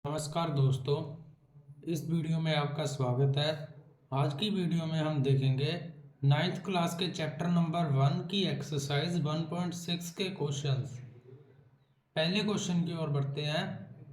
नमस्कार दोस्तों, इस वीडियो में आपका स्वागत है। आज की वीडियो में हम देखेंगे नाइन्थ क्लास के चैप्टर नंबर 1 की एक्सरसाइज 1.6 के क्वेश्चंस। पहले क्वेश्चन की ओर बढ़ते हैं।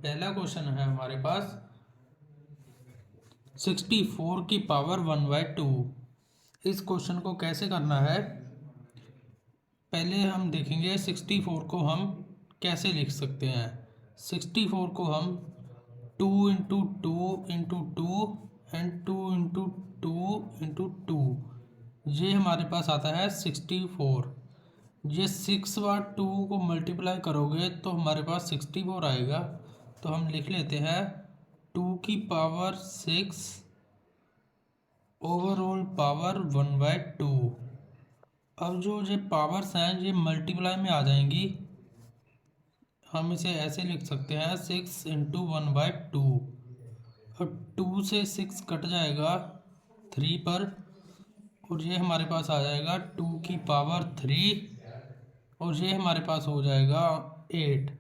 पहला क्वेश्चन है हमारे पास 64 की पावर 1/2। इस क्वेश्चन को कैसे करना है, पहले हम देखेंगे 64 को हम कैसे लिख सकते हैं। 64 को हम 2 × 2 × 2 एंड 2 × 2 × 2 ये हमारे पास आता है 64। ये 6 बार 2 को मल्टीप्लाई करोगे तो हमारे पास 64 आएगा। तो हम लिख लेते हैं 2 की पावर 6 ओवरऑल पावर 1/2। अब जो ये पावर्स हैं ये मल्टीप्लाई में आ जाएंगी। हम इसे ऐसे लिख सकते हैं 6 × 1/2। और 2 से 6 कट जाएगा 3 पर, और ये हमारे पास आ जाएगा 2 की पावर 3, और ये हमारे पास हो जाएगा 8।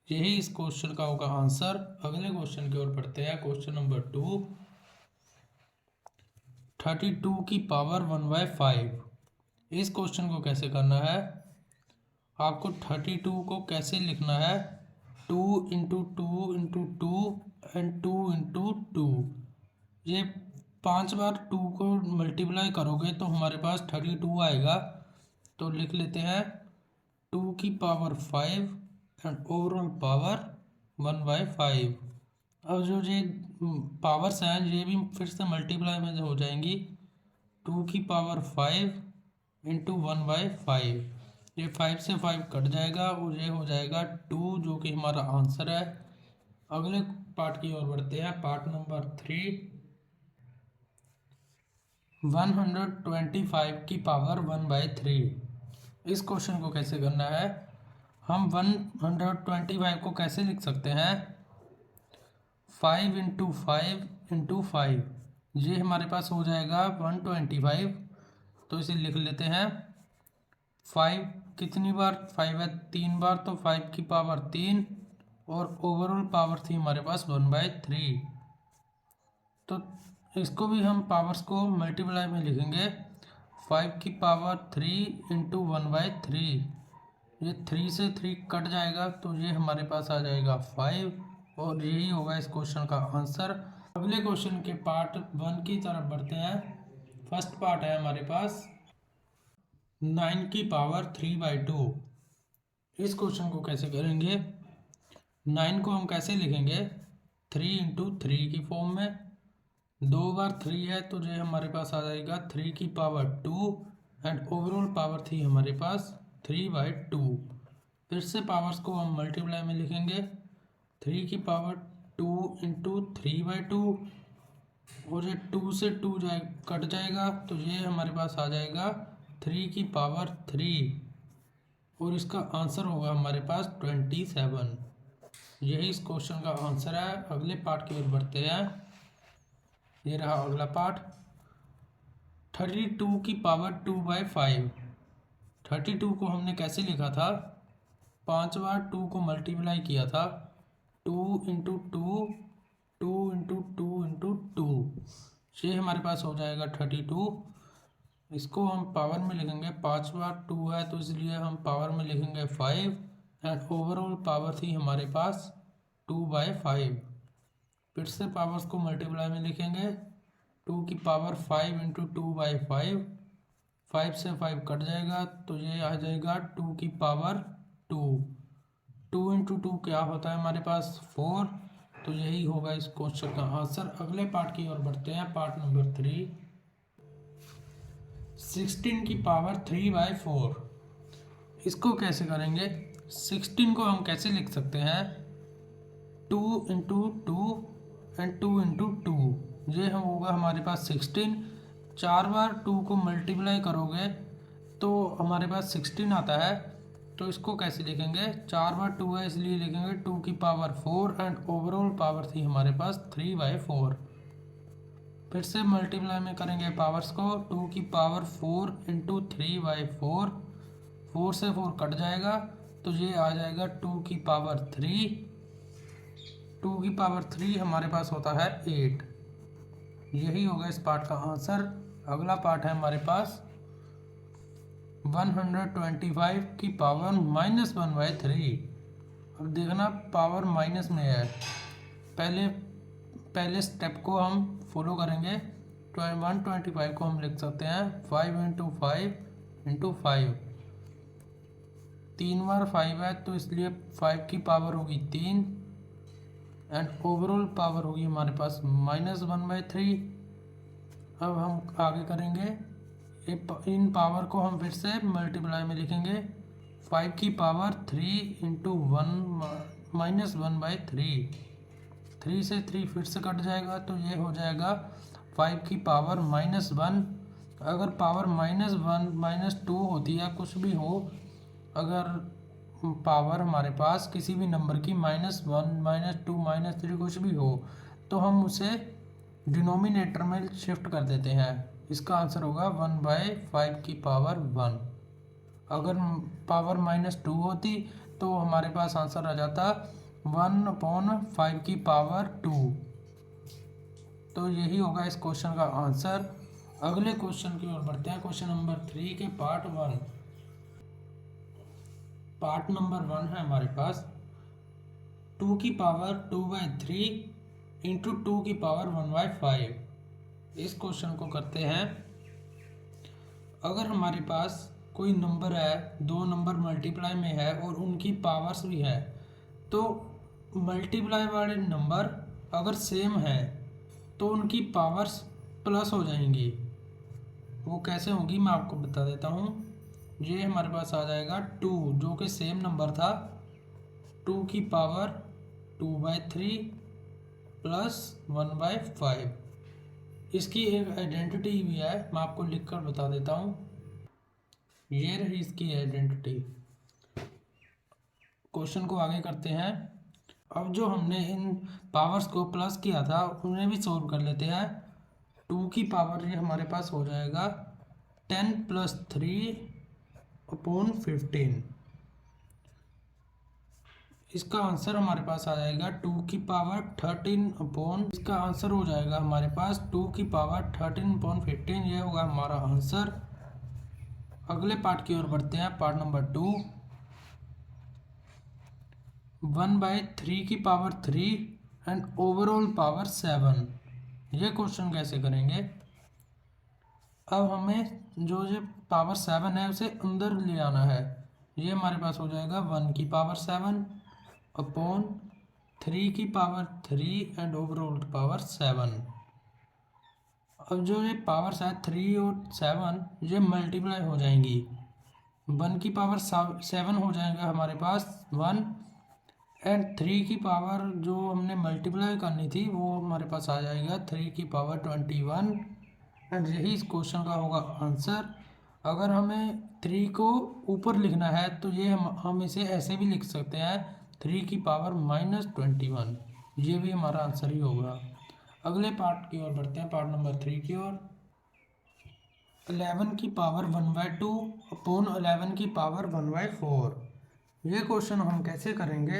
यही इस क्वेश्चन का होगा आंसर। अगले क्वेश्चन की ओर बढ़ते हैं। क्वेश्चन नंबर 2, 32 की पावर 1/5। इस क्वेश्चन को कैसे करना है, आपको 32 को कैसे लिखना है, 2 × 2 × 2 एंड 2 × 2। ये 5 बार 2 को मल्टीप्लाई करोगे तो हमारे पास 32 आएगा। तो लिख लेते हैं 2 की पावर 5 एंड ओवरऑल पावर 1/5। अब जो ये पावर्स हैं ये भी फिर से मल्टीप्लाई में हो जाएंगी। 2 की पावर 5 × 1/5। ये 5 से 5 कट जाएगा और ये हो जाएगा 2, जो कि हमारा आंसर है। अगले पार्ट की ओर बढ़ते हैं। पार्ट नंबर 3, 125 की पावर 1/3। इस क्वेश्चन को कैसे करना है, हम 125 को कैसे लिख सकते हैं, 5 × 5 × 5। ये हमारे पास हो जाएगा 125। तो इसे लिख लेते हैं 5 कितनी बार 5 है, 3 बार, तो 5 की पावर 3, और ओवरऑल पावर थी हमारे पास 1/3। तो इसको भी हम पावर्स को मल्टीप्लाई में लिखेंगे। 5 की पावर 3 × 1/3। ये 3 से 3 कट जाएगा तो ये हमारे पास आ जाएगा 5, और यही होगा इस क्वेश्चन का आंसर। अगले क्वेश्चन के पार्ट 1 की तरफ बढ़ते हैं। फर्स्ट पार्ट है हमारे पास 9 की पावर 3/2। इस क्वेश्चन को कैसे करेंगे, 9 को हम कैसे लिखेंगे, 3 × 3 की फॉर्म में। 2 बार 3 है तो ये हमारे पास आ जाएगा 3 की पावर 2, एंड ओवरऑल पावर थी हमारे पास 3/2। फिर से पावर्स को हम मल्टीप्लाई में लिखेंगे। 3 की पावर 2 × 3/2, और ये 2 से 2 कट जाएगा तो ये हमारे पास आ जाएगा 3 की पावर 3, और इसका आंसर होगा हमारे पास 27। यही इस क्वेश्चन का आंसर है। अगले पार्ट की ओर बढ़ते हैं। ये रहा अगला पार्ट 32 की पावर 2/5। 32 को हमने कैसे लिखा था, 5 बार 2 को मल्टीप्लाई किया था। 2 × 2 2 × 2 × 2, ये हमारे पास हो जाएगा 32। इसको हम पावर में लिखेंगे। 5 बार 2 है तो इसलिए हम पावर में लिखेंगे 5, एंड ओवरऑल पावर थी हमारे पास 2/5। फिर से पावर्स को मल्टीप्लाई में लिखेंगे। 2 की पावर 5 × 2/5। 5 से 5 कट जाएगा तो ये आ जाएगा 2 की पावर 2। 2 × 2 क्या होता है हमारे पास 4। तो यही होगा इस क्वेश्चन का आंसर। अगले पार्ट की ओर बढ़ते हैं। पार्ट नंबर 3, 16 की पावर 3/4। इसको कैसे करेंगे, 16 को हम कैसे लिख सकते हैं, 2 × 2 एंड 2 × 2। ये हम होगा हमारे पास 16। 4 बार 2 को मल्टीप्लाई करोगे तो हमारे पास 16 आता है। तो इसको कैसे लिखेंगे, 4 बार 2 है इसलिए लिखेंगे 2 की पावर 4, एंड ओवरऑल पावर थी हमारे पास 3/4। फिर से मल्टीप्लाई में करेंगे पावर्स को। 2 की पावर 4 × 3/4। 4 से 4 कट जाएगा तो ये आ जाएगा 2 की पावर 3, 2 की पावर 3 हमारे पास होता है 8। यही होगा इस पार्ट का आंसर। अगला पार्ट है हमारे पास 125 की पावर -1/3। अब देखना पावर माइनस में है, पहले स्टेप को हम फॉलो करेंगे। 125 को हम लिख सकते हैं 5 × 5 × 5। 3 बार 5 है तो इसलिए 5 की पावर होगी 3 एंड ओवरऑल पावर होगी हमारे पास -1/3। अब हम आगे करेंगे, इन पावर को हम फिर से मल्टीप्लाई में लिखेंगे। 5 की पावर 3 × 1 -1/3। 3 से 3 फिर से कट जाएगा तो ये हो जाएगा 5 की पावर -1। अगर पावर -1 -2 होती है, कुछ भी हो, अगर पावर हमारे पास किसी भी नंबर की -1 -2 -3 कुछ भी हो तो हम उसे डिनोमिनेटर में शिफ्ट कर देते हैं। इसका आंसर होगा 1/5 की पावर 1। अगर पावर -2 होती तो हमारे पास आंसर आ जाता 1/5 की पावर 2। तो यही होगा इस क्वेश्चन का आंसर। अगले क्वेश्चन की ओर बढ़ते हैं। क्वेश्चन नंबर 3 के पार्ट 1। पार्ट नंबर 1 है हमारे पास 2 की पावर 2/3 × 2 की पावर 1/5। इस क्वेश्चन को करते हैं। अगर हमारे पास कोई नंबर है, दो नंबर मल्टीप्लाई में है और उनकी पावर्स भी है, तो मल्टीप्लाई वाले नंबर अगर सेम है तो उनकी पावर्स प्लस हो जाएंगी। वो कैसे होगी मैं आपको बता देता हूँ। ये हमारे पास आ जाएगा 2, जो कि सेम नंबर था, 2 की पावर 2/3 प्लस 1/5। इसकी एक आइडेंटिटी भी है, मैं आपको लिखकर बता देता हूँ। ये रही इसकी आइडेंटिटी। क्वेश्चन को आगे करते हैं। अब जो हमने इन पावर्स को प्लस किया था उन्हें भी सॉल्व कर लेते हैं। 2 की पावर ये हमारे पास हो जाएगा 10 + 3/15। इसका आंसर हमारे पास आ जाएगा 2 की पावर 13 इसका आंसर हो जाएगा हमारे पास 2 की पावर 13/15। ये होगा हमारा आंसर। अगले पार्ट की ओर बढ़ते हैं। Part number 2। 1/3 की पावर 3 एंड ओवरऑल पावर 7। ये क्वेश्चन कैसे करेंगे? अब हमें जो ये पावर 7 है उसे अंदर ले आना है। ये हमारे पास हो जाएगा 1 की पावर 7/3 की पावर 3 एंड ओवरऑल पावर 7। अब जो ये पावर है 3 और 7 ये मल्टीप्लाई हो जाएंगी। 1 की पावर 7 हो जाएगा हमारे पास 1 एंड 3 की पावर जो हमने मल्टीप्लाई करनी थी वो हमारे पास आ जाएगा 3 की पावर 21 एंड यही इस क्वेश्चन का होगा आंसर। अगर हमें 3 को ऊपर लिखना है तो ये हम इसे ऐसे भी लिख सकते हैं 3 की पावर -21। ये भी हमारा आंसर ही होगा। अगले पार्ट की ओर बढ़ते हैं। पार्ट नंबर 3 की ओर। 11 की पावर 1/2/11 की पावर 1/4। ये क्वेश्चन हम कैसे करेंगे?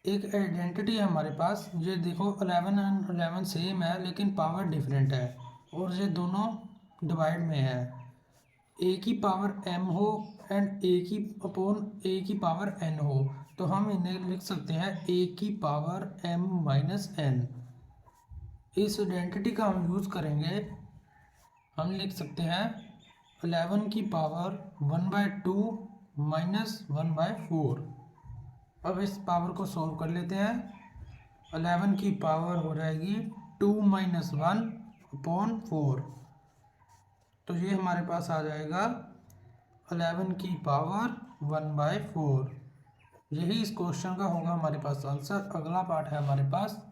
एक आइडेंटिटी है हमारे पास। ये देखो 11 एंड 11 सेम है लेकिन पावर डिफरेंट है और ये दोनों डिवाइड में है। ए की पावर m हो एंड ए की पावर n हो तो हम इन्हें लिख सकते हैं a की पावर m - n। इस आइडेंटिटी का हम यूज़ करेंगे। हम लिख सकते हैं 11 की पावर 1/2 - 1/4। अब इस पावर को सॉल्व कर लेते हैं। 11 की पावर हो जाएगी 2 - 1/4। तो ये हमारे पास आ जाएगा 11 की पावर 1/4। यही इस क्वेश्चन का होगा हमारे पास आंसर। अगला पार्ट है हमारे पास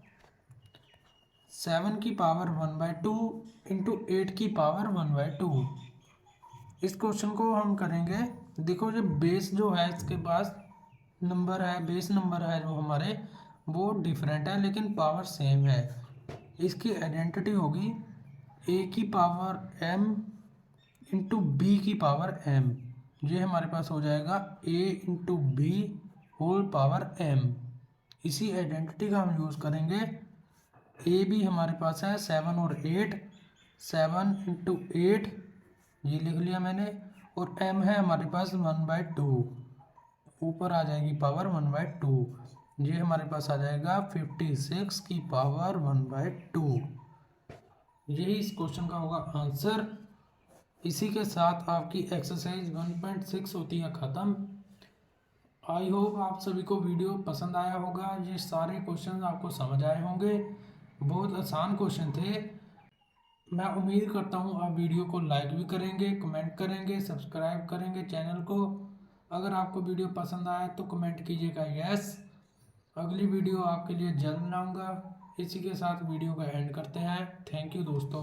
7 की पावर 1/2 × 8 की पावर 1/2। इस क्वेश्चन को हम करेंगे। देखो जो बेस जो है इसके पास नंबर है, बेस नंबर है जो हमारे, वो डिफरेंट है लेकिन पावर सेम है। इसकी आइडेंटिटी होगी a की पावर m × b की पावर m। ये हमारे पास हो जाएगा a × b whole power m। इसी आइडेंटिटी का हम यूज़ करेंगे। ए भी हमारे पास है 7 और 8, 7 इंटू 8 ये लिख लिया मैंने, और m है हमारे पास 1/2, ऊपर आ जाएगी पावर 1/2, ये हमारे पास आ जाएगा 56 की पावर 1/2। यही इस क्वेश्चन का होगा आंसर। इसी के साथ आपकी एक्सरसाइज 1.6 होती है ख़त्म। आई होप आप सभी को वीडियो पसंद आया होगा, ये सारे क्वेश्चन आपको समझ आए होंगे, बहुत आसान क्वेश्चन थे। मैं उम्मीद करता हूँ आप वीडियो को लाइक भी करेंगे, कमेंट करेंगे, सब्सक्राइब करेंगे चैनल को। अगर आपको वीडियो पसंद आया तो कमेंट कीजिएगा यस। अगली वीडियो आपके लिए जल्द लाऊंगा। इसी के साथ वीडियो का एंड करते हैं। थैंक यू दोस्तों।